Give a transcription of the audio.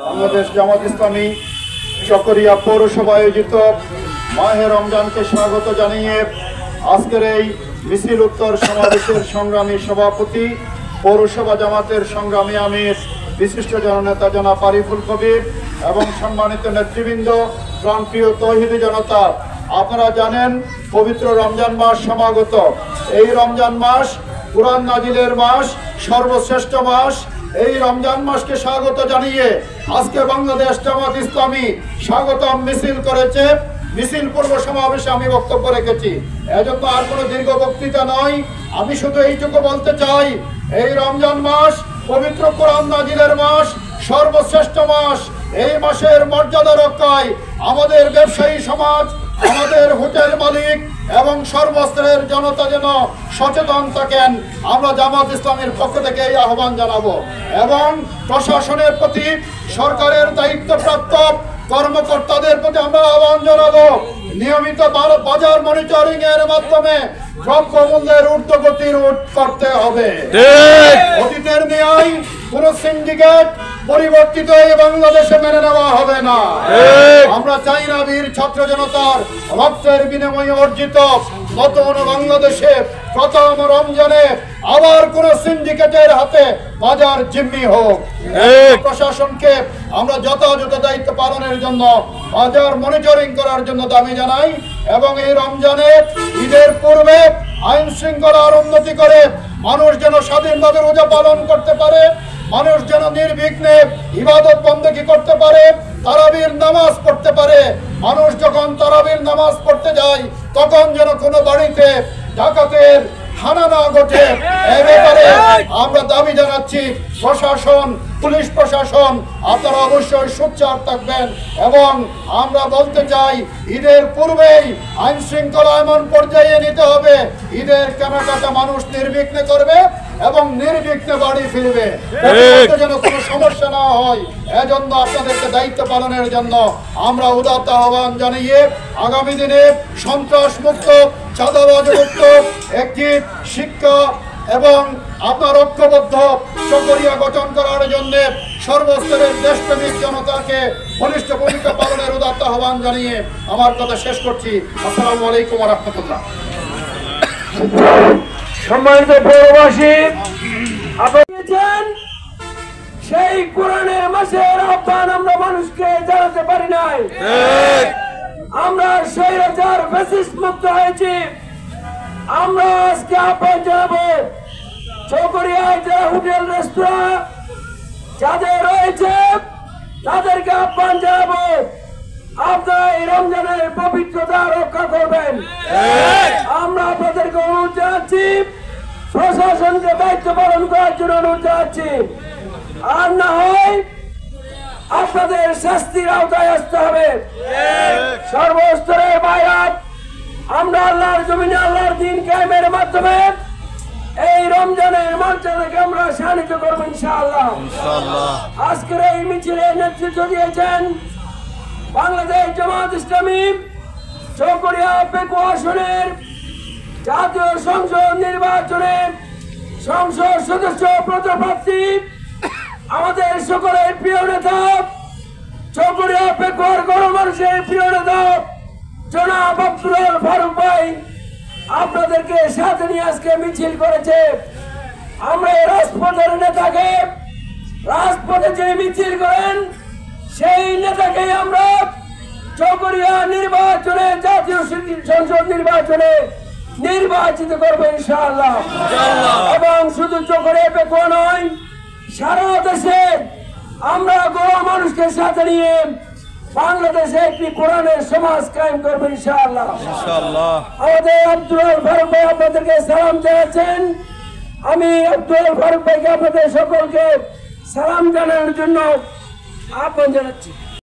বাংলাদেশ জামাত ইসলামী চকরিয়া পৌরসভা আয়োজিত মাহে রমজানকে স্বাগত জানিয়ে আজকের এই মিছিল উত্তর সমাবেশের সংগ্রামী সভাপতি, পৌরসভা জামাতের সংগ্রামী আমির, বিশিষ্ট জননেতা জনাব আরিফুল কবির এবং সম্মানিত নেতৃবৃন্দ, প্রাণপ্রিয় তৌহিদি জনতা, আপনারা জানেন পবিত্র রমজান মাস সমাগত। এই রমজান মাস কুরআন নাজিলের মাস, সর্বশ্রেষ্ঠ মাস। এই রমজান মাসকে স্বাগত জানিয়ে আজকে বাংলাদেশ জামাত ইসলামী স্বাগতম মিছিল করেছে। মিছিল পূর্ব সমাবেশে আমি বক্তব্য রেখেছি, এজন্য আর কোনো দীর্ঘ বক্তৃতা নয়। আমি শুধু এইটুকু বলতে চাই, এই রমজান মাস পবিত্র কুরআন নাজিলের মাস, সর্বশ্রেষ্ঠ মাস। এই মাসের মর্যাদা রক্ষায় আমাদের ব্যবসায়ী সমাজ, আমাদের হোটেল মালিক এবং সর্বস্তরের জনতা যেন সচেতন থাকেন, আমরা জামাত ইসলামের পক্ষ থেকে এই আহ্বান জানাবো। এবং প্রশাসনের প্রতি, সরকারের দায়িত্বপ্রাপ্ত কর্মকর্তাদের প্রতি আমরা আহ্বান জানাবো, নিয়মিত বাজার মনিটরিং এর মাধ্যমে দ্রব্যমূল্যের ঊর্ধ্বগতি রোধ করতে হবে। অতীতের ন্যায় কোন সিন্ডিকেট পরিবর্তিত এই বাংলাদেশে মেনে নেওয়া হবে না। আমরা চাই না বীর ছাত্র জনতার রক্তের বিনিময়ে অর্জিত নতুন বাংলাদেশে প্রথম রমজানে আবার কোন সিন্ডিকেটের হাতে বাজার জিম্মি হোক। প্রশাসনকে আমরা যথাযথ দায়িত্ব পালনের জন্য বাজার মনিটরিং করার জন্য দাবি জানাই এবং এই রমজানে ঈদের পূর্বে আইন শৃঙ্খলার উন্নতি করে মানুষ যেন স্বাধীনভাবে রোজা পালন করতে পারে, মানুষ যেন নির্বিঘ্নে ইবাদত বন্দেগী করতে পারে, তারাবির নামাজ পড়তে পারে। মানুষ যখন তারাবির নামাজ পড়তে যায় তখন যেন কোনো বাড়িতে ডাকাতের হানা না ঘটে। এই ব্যাপারে আমরা দাবি জানাচ্ছি, প্রশাসন, পুলিশ প্রশাসন আপনারা অবশ্যই সোচ্চার থাকবেন। এবং আমরা বলতে চাই, ঈদের পূর্বেই আইন শৃঙ্খলা এমন পর্যায়ে নিতে হবে, ঈদের কেনাকাটা মানুষ নির্বিঘ্নে করবে এবং নির্বিঘ্নে বাড়ি ফিরবে, যেন কোনো সমস্যা না হয়। এজন্য আপনাদেরকে দায়িত্ব পালনের জন্য আমরা উদাত্ত আহ্বান জানিয়ে আগামী দিনে সন্ত্রাস মুক্ত, চাঁদাবাজ মুক্ত একটি শিক্ষা এবং আপনার ঐক্যবদ্ধ চকরিয়া গঠন করার জন্য সর্বস্তরের দেশপ্রেমিক জনতাকে বলিষ্ঠ ভূমিকা পালনের উদাত্ত আহ্বান জানিয়ে আমার কথা শেষ করছি। আসসালামু আলাইকুম ওয়া রাহমাতুল্লাহ। সম্মানিত পৌরবাসী, আপনারা সেই কোরআনের মাসের আহ্বান আমরা মানুষকে জানাতে পারি নাই। আমরা স্বৈরাচার ফ্যাসিস্ট মুক্ত হয়েছি। আমরা আজকে আহ্বান জানাবো, চকরিয়ায় যারা হোটেল রেস্তোরাঁ যাদের রয়েছে তাদেরকে আহ্বান জানাবো, আপনারা এই রমজানের পবিত্রতা রক্ষা করবেন। আমরা আপনাদেরকে অনুরোধ জানাচ্ছি, প্রশাসনকে দায়িত্ব পালন করার জন্য অনুরোধ জানাচ্ছি। আর না হয় আপনাদের শাস্তির আওতায় আসতে হবে। সর্বস্তরের বাইরাত আমরা আল্লাহর জমিনে আল্লাহর দ্বীন কায়েমের মাধ্যমে এই রমজানের মর্যাদাকে আমরা শানিত করবো ইনশাআল্লাহ। আজকের এই মিছিলে নেতৃত্ব দিয়েছেন বাংলাদেশ জামাত ইসলামী চকরিয়া পেকুয়া আসনের জাতীয় সংসদ নির্বাচনে সংসদ সদস্য পদপ্রার্থী আমাদের সকলের প্রিয় নেতা, চকরিয়া পেকুয়ার গণমানুষের প্রিয় নেতা জনাব আব্দুল ফারুক ভাই আপনাদেরকে সাথে নিয়ে আজকে মিছিল করেছে। আমরা এই রাজপথের নেতাকে, রাজপথে যে মিছিল করেন সেই নেতাকে আমরা চকরিয়া নির্বাচনে, জাতীয় সংসদ নির্বাচনে নির্বাচিত করবো ইনশাআল্লাহ। এবং শুধু চকরিয়া পেকুয়া নয়, সারা দেশে আমরা গরিব মানুষকে সাথে নিয়ে বাংলাদেশে একটি কোরআনের সমাজ কায়েম করবো ইনশাআল্লাহ। আমাদের আব্দুল ফারুক ভাই আপনাদেরকে সালাম জানাচ্ছেন। আমি আব্দুল ফারুক ভাইকে আপনাদের সকলকে সালাম জানানোর জন্য আহ্বান জানাচ্ছি।